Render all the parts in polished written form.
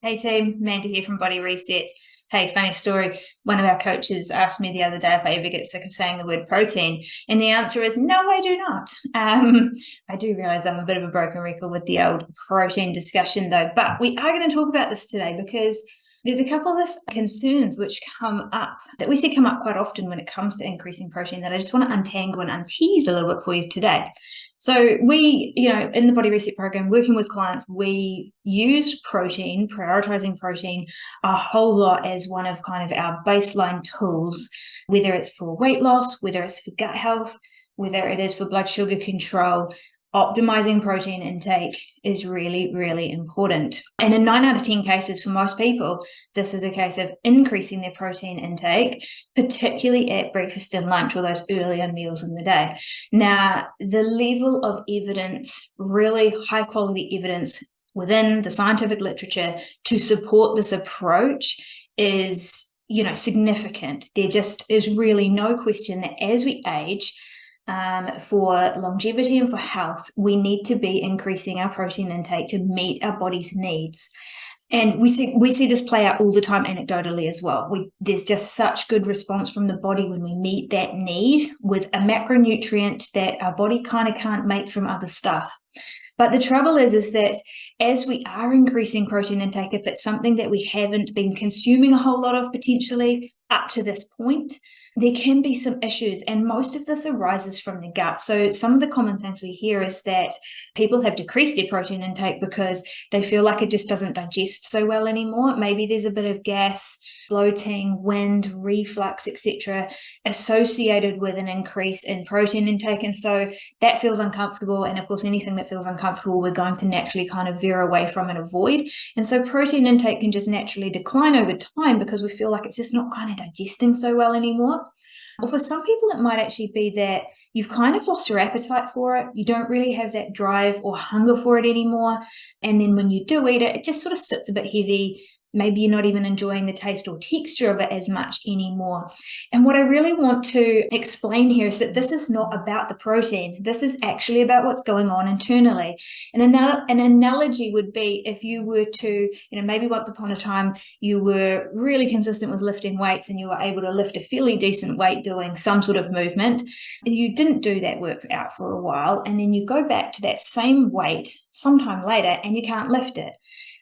Hey team, Mandy here from Body Reset. Hey, funny story. One of our coaches asked me the other day if I ever get sick of saying the word protein, and the answer is no, I do not. I do realize I'm a bit of a broken record with the old protein discussion though, but we are going to talk about this today because there's a couple of concerns which come up that we see come up quite often when it comes to increasing protein that I just want to untangle and untease a little bit for you today. So we, in the Body Reset program, working with clients, we use protein, prioritizing protein a whole lot as one of kind of our baseline tools, whether it's for weight loss, whether it's for gut health, whether it is for blood sugar control. Optimizing protein intake is really, really important. And in 9 out of 10 cases for most people, this is a case of increasing their protein intake, particularly at breakfast and lunch or those earlier meals in the day. Now, the level of evidence, really high quality evidence within the scientific literature to support this approach is, significant. There just is really no question that as we age, for longevity and for health, we need to be increasing our protein intake to meet our body's needs. And we see this play out all the time anecdotally as well. There's just such good response from the body when we meet that need with a macronutrient that our body kind of can't make from other stuff. But the trouble is that as we are increasing protein intake, if it's something that we haven't been consuming a whole lot of potentially up to this point, there can be some issues, and most of this arises from the gut. So some of the common things we hear is that people have decreased their protein intake because they feel like it just doesn't digest so well anymore. Maybe there's a bit of gas, bloating, wind, reflux, etc., associated with an increase in protein intake, and so that feels uncomfortable. And of course, anything that feels uncomfortable, we're going to naturally kind of veer away from and avoid. And so protein intake can just naturally decline over time because we feel like it's just not kind of digesting so well anymore. Or for some people, it might actually be that you've kind of lost your appetite for it. You don't really have that drive or hunger for it anymore. And then when you do eat it, it just sort of sits a bit heavy. Maybe you're not even enjoying the taste or texture of it as much anymore. And what I really want to explain here is that this is not about the protein. This is actually about what's going on internally. And an analogy would be if you were to, maybe once upon a time, you were really consistent with lifting weights and you were able to lift a fairly decent weight doing some sort of movement. You didn't do that work out for a while, and then you go back to that same weight sometime later and you can't lift it.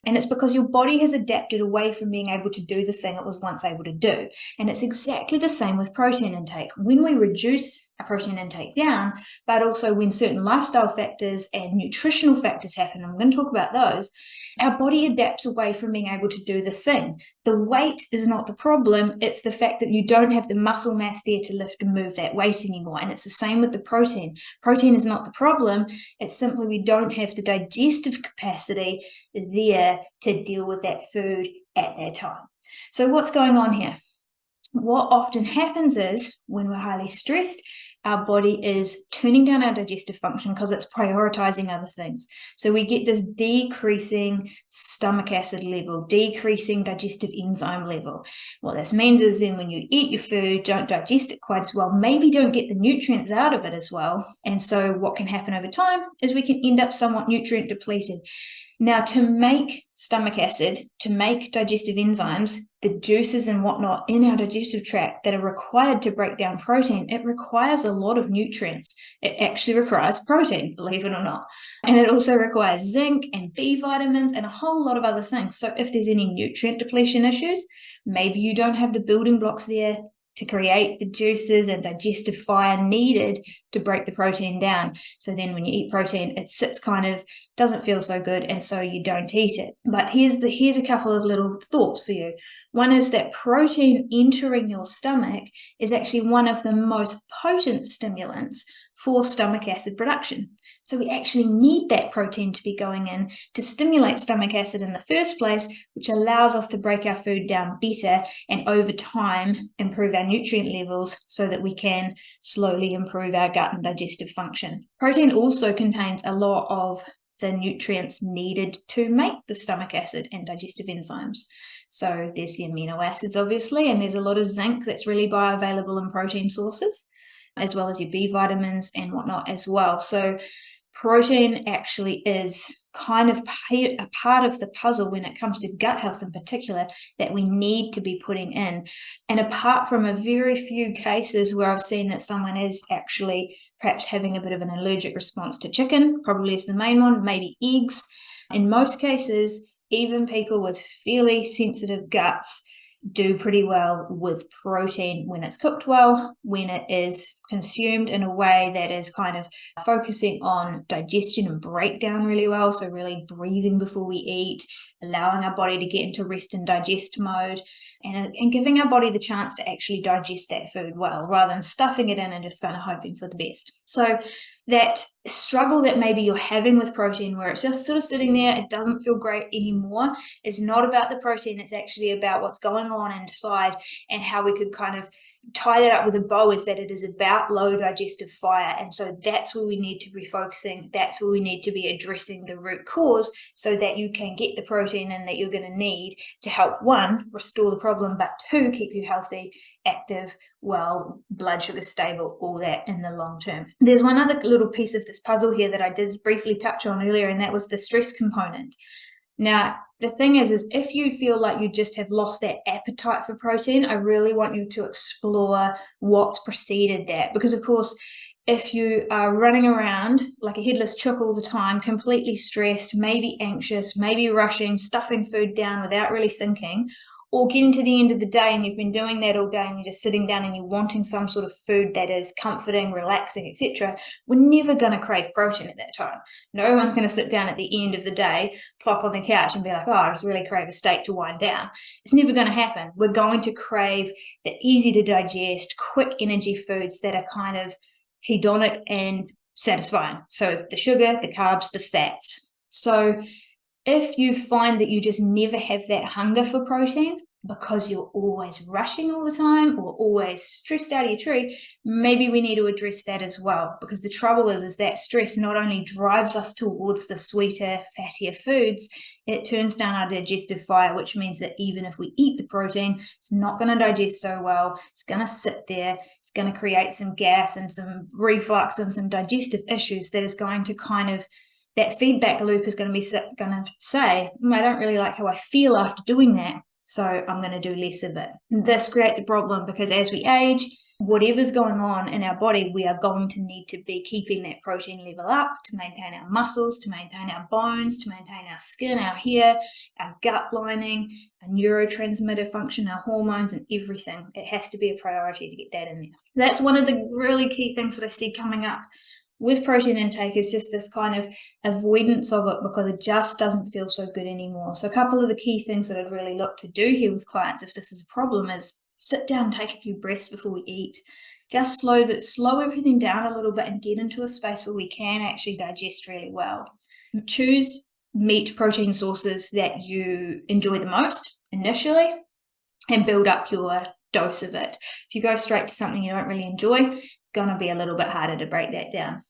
And it's because your body has adapted away from being able to do the thing it was once able to do. And it's exactly the same with protein intake. When we reduce our protein intake down, but also when certain lifestyle factors and nutritional factors happen, and we're going to talk about those, our body adapts away from being able to do the thing. The weight is not the problem. It's the fact that you don't have the muscle mass there to lift and move that weight anymore. And it's the same with the protein. Protein is not the problem. It's simply we don't have the digestive capacity there to deal with that food at that time. So what's going on here? What often happens is when we're highly stressed, our body is turning down our digestive function because it's prioritizing other things. So we get this decreasing stomach acid level, decreasing digestive enzyme level. What this means is then when you eat your food, don't digest it quite as well, maybe don't get the nutrients out of it as well. And so what can happen over time is we can end up somewhat nutrient depleted. Now, to make stomach acid, to make digestive enzymes, the juices and whatnot in our digestive tract that are required to break down protein, it requires a lot of nutrients. It actually requires protein, believe it or not. And it also requires zinc and B vitamins and a whole lot of other things. So if there's any nutrient depletion issues, maybe you don't have the building blocks there to create the juices and digestive fire needed to break the protein down. So then when you eat protein, it sits doesn't feel so good, and so you don't eat it. But here's a couple of little thoughts for you. One is that protein entering your stomach is actually one of the most potent stimulants for stomach acid production. So we actually need that protein to be going in to stimulate stomach acid in the first place, which allows us to break our food down better and over time improve our nutrient levels so that we can slowly improve our gut and digestive function. Protein also contains a lot of the nutrients needed to make the stomach acid and digestive enzymes. So there's the amino acids, obviously, and there's a lot of zinc that's really bioavailable in protein sources, as well as your B vitamins and whatnot as well. So protein actually is kind of a part of the puzzle when it comes to gut health in particular that we need to be putting in. And apart from a very few cases where I've seen that someone is actually perhaps having a bit of an allergic response to chicken, probably is the main one, maybe eggs, in most cases, even people with fairly sensitive guts do pretty well with protein when it's cooked well, when it is consumed in a way that is kind of focusing on digestion and breakdown really well. So really breathing before we eat, allowing our body to get into rest and digest mode, and giving our body the chance to actually digest that food well, rather than stuffing it in and just kind of hoping for the best. So that struggle that maybe you're having with protein, where it's just sort of sitting there, it doesn't feel great anymore, is not about the protein. It's actually about what's going on inside, and how we could kind of tie that up with a bow is that it is about low digestive fire. And so that's where we need to be focusing. That's where we need to be addressing the root cause, so that you can get the protein in that you're going to need to help, one, restore the problem, but two, keep you healthy, active, well, blood sugar stable, all that in the long term. There's one other little piece of this puzzle here that I did briefly touch on earlier, and that was the stress component. Now, the thing is if you feel like you just have lost that appetite for protein, I really want you to explore what's preceded that. Because, of course, if you are running around like a headless chook all the time, completely stressed, maybe anxious, maybe rushing, stuffing food down without really thinking, or getting to the end of the day and you've been doing that all day and you're just sitting down and you're wanting some sort of food that is comforting, relaxing, etc., we're never going to crave protein at that time. No one's going to sit down at the end of the day, plop on the couch and be like, oh, I just really crave a steak to wind down. It's never going to happen. We're going to crave the easy to digest, quick energy foods that are kind of hedonic and satisfying. So the sugar, the carbs, the fats. So if you find that you just never have that hunger for protein because you're always rushing all the time or always stressed out of your tree, maybe we need to address that as well. Because the trouble is that stress not only drives us towards the sweeter, fattier foods, it turns down our digestive fire, which means that even if we eat the protein, it's not going to digest so well. It's going to sit there. It's going to create some gas and some reflux and some digestive issues that is going to kind of, that feedback loop is going to say, I don't really like how I feel after doing that, so I'm going to do less of it. This creates a problem because as we age, whatever's going on in our body, we are going to need to be keeping that protein level up to maintain our muscles, to maintain our bones, to maintain our skin, our hair, our gut lining, our neurotransmitter function, our hormones, and everything. It has to be a priority to get that in there. That's one of the really key things that I see coming up with protein intake, is just this kind of avoidance of it because it just doesn't feel so good anymore. So a couple of the key things that I'd really look to do here with clients if this is a problem is sit down and take a few breaths before we eat. Just slow everything down a little bit and get into a space where we can actually digest really well. Choose meat protein sources that you enjoy the most initially and build up your dose of it. If you go straight to something you don't really enjoy, going to be a little bit harder to break that down.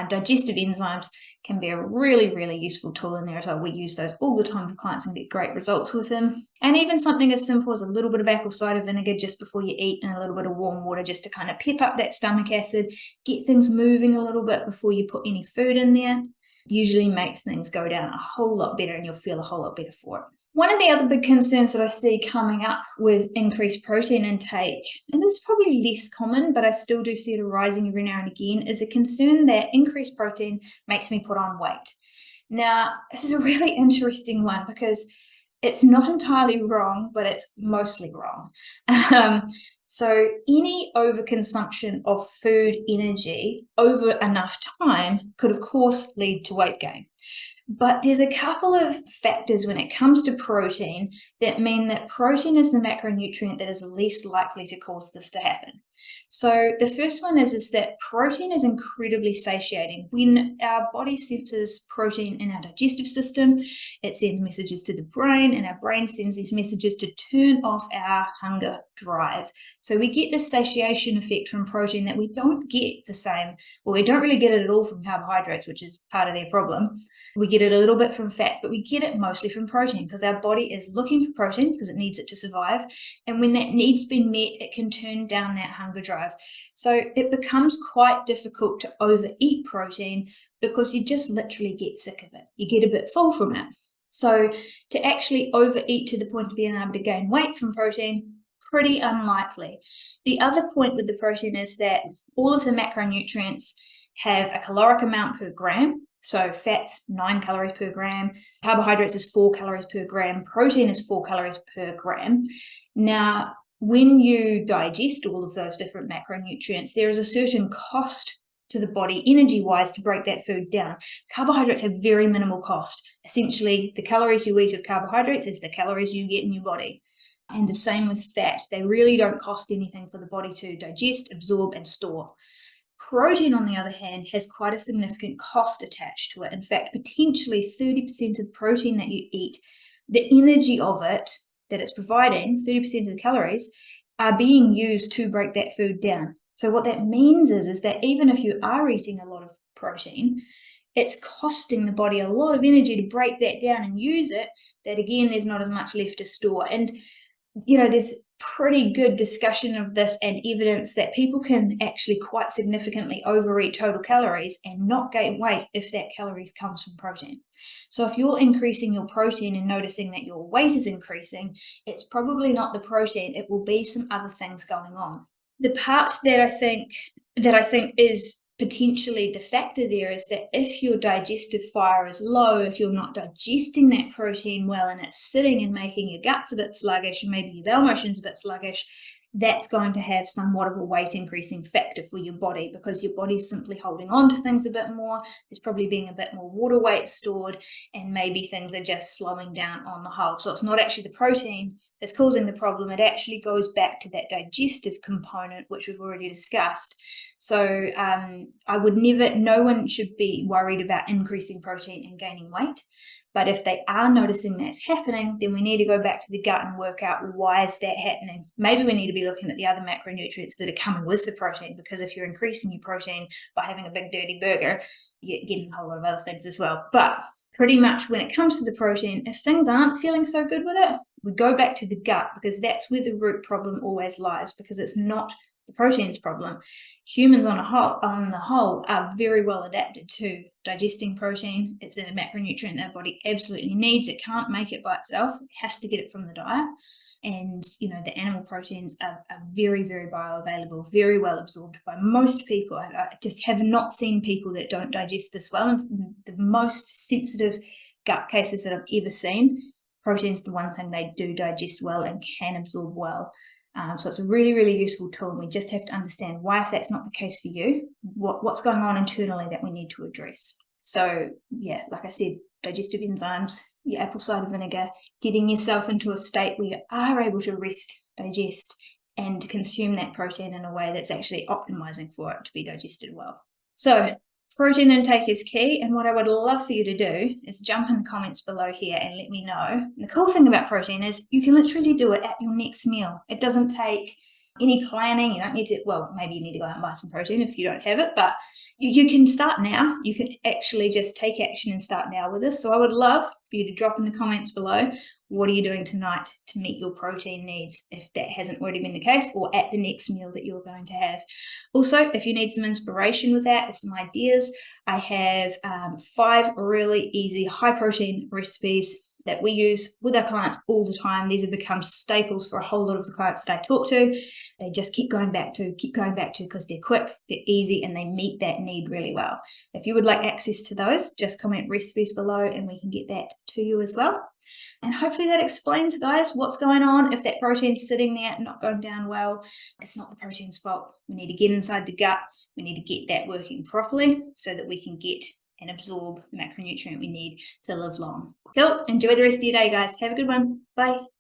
Digestive enzymes can be a really, really useful tool in there as well. We use those all the time with clients and get great results with them. And even something as simple as a little bit of apple cider vinegar just before you eat and a little bit of warm water just to kind of pep up that stomach acid, get things moving a little bit before you put any food in there, usually makes things go down a whole lot better and you'll feel a whole lot better for it. One of the other big concerns that I see coming up with increased protein intake, and this is probably less common, but I still do see it arising every now and again, is a concern that increased protein makes me put on weight. Now, this is a really interesting one because it's not entirely wrong, but it's mostly wrong. So any overconsumption of food energy over enough time could, of course, lead to weight gain. But there's a couple of factors when it comes to protein that mean that protein is the macronutrient that is least likely to cause this to happen. So the first one is that protein is incredibly satiating. When our body senses protein in our digestive system, it sends messages to the brain, and our brain sends these messages to turn off our hunger drive. So we get this satiation effect from protein that we don't get the same, well, we don't really get it at all from carbohydrates, which is part of their problem. We get it a little bit from fats, but we get it mostly from protein because our body is looking for protein because it needs it to survive. And when that need's been met, it can turn down that hunger hunger drive. So it becomes quite difficult to overeat protein because you just literally get sick of it. You get a bit full from it. So to actually overeat to the point of being able to gain weight from protein, pretty unlikely. The other point with the protein is that all of the macronutrients have a caloric amount per gram. So fat's 9 calories per gram, carbohydrates is 4 calories per gram, protein is 4 calories per gram. Now, when you digest all of those different macronutrients, there is a certain cost to the body energy-wise to break that food down. Carbohydrates have very minimal cost. Essentially, the calories you eat of carbohydrates is the calories you get in your body. And the same with fat. They really don't cost anything for the body to digest, absorb, and store. Protein, on the other hand, has quite a significant cost attached to it. In fact, potentially 30% of the protein that you eat, the energy of it that it's providing, 30% of the calories, are being used to break that food down. So what that means is that even if you are eating a lot of protein, it's costing the body a lot of energy to break that down and use it, that again, there's not as much left to store. And there's pretty good discussion of this and evidence that people can actually quite significantly overeat total calories and not gain weight if that calories comes from protein. So if you're increasing your protein and noticing that your weight is increasing, it's probably not the protein, it will be some other things going on. The part that I think is potentially the factor there is that if your digestive fire is low, if you're not digesting that protein well and it's sitting and making your guts a bit sluggish and maybe your bowel motion's a bit sluggish, that's going to have somewhat of a weight increasing factor for your body because your body's simply holding on to things a bit more. There's probably being a bit more water weight stored and maybe things are just slowing down on the whole. So it's not actually the protein that's causing the problem. It actually goes back to that digestive component, which we've already discussed. So no one should be worried about increasing protein and gaining weight. But if they are noticing that's happening, then we need to go back to the gut and work out why is that happening. Maybe we need to be looking at the other macronutrients that are coming with the protein, because if you're increasing your protein by having a big dirty burger, you're getting a whole lot of other things as well. But pretty much when it comes to the protein, if things aren't feeling so good with it, we go back to the gut because that's where the root problem always lies, because it's not the protein's problem. Humans on the whole are very well adapted to digesting protein. It's a macronutrient our body absolutely needs. It can't make it by itself. It has to get it from the diet. And, the animal proteins are very, very bioavailable, very well absorbed by most people. I just have not seen people that don't digest this well. And the most sensitive gut cases that I've ever seen, protein's the one thing they do digest well and can absorb well. So it's a really, really useful tool, and we just have to understand why, if that's not the case for you, what's going on internally that we need to address. So yeah, like I said, digestive enzymes, your apple cider vinegar, getting yourself into a state where you are able to rest, digest, and consume that protein in a way that's actually optimizing for it to be digested well. So protein intake is key, and what I would love for you to do is jump in the comments below here and let me know. And the cool thing about protein is you can literally do it at your next meal. It doesn't take any planning. You don't need to, well, maybe you need to go out and buy some protein if you don't have it, but you can start now. You can actually just take action and start now with this. So I would love for you to drop in the comments below, what are you doing tonight to meet your protein needs, if that hasn't already been the case, or at the next meal that you're going to have. Also, if you need some inspiration with that or some ideas, I have 5 really easy high protein recipes that we use with our clients all the time. These have become staples for a whole lot of the clients that I talk to. They just keep going back to because they're quick, they're easy, and they meet that need really well. If you would like access to those, just comment recipes below and we can get that to you as well. And hopefully that explains, guys, what's going on. If that protein's sitting there and not going down well, it's not the protein's fault. We need to get inside the gut. We need to get that working properly so that we can get and absorb the macronutrient we need to live long. Cool. Enjoy the rest of your day, guys. Have a good one. Bye.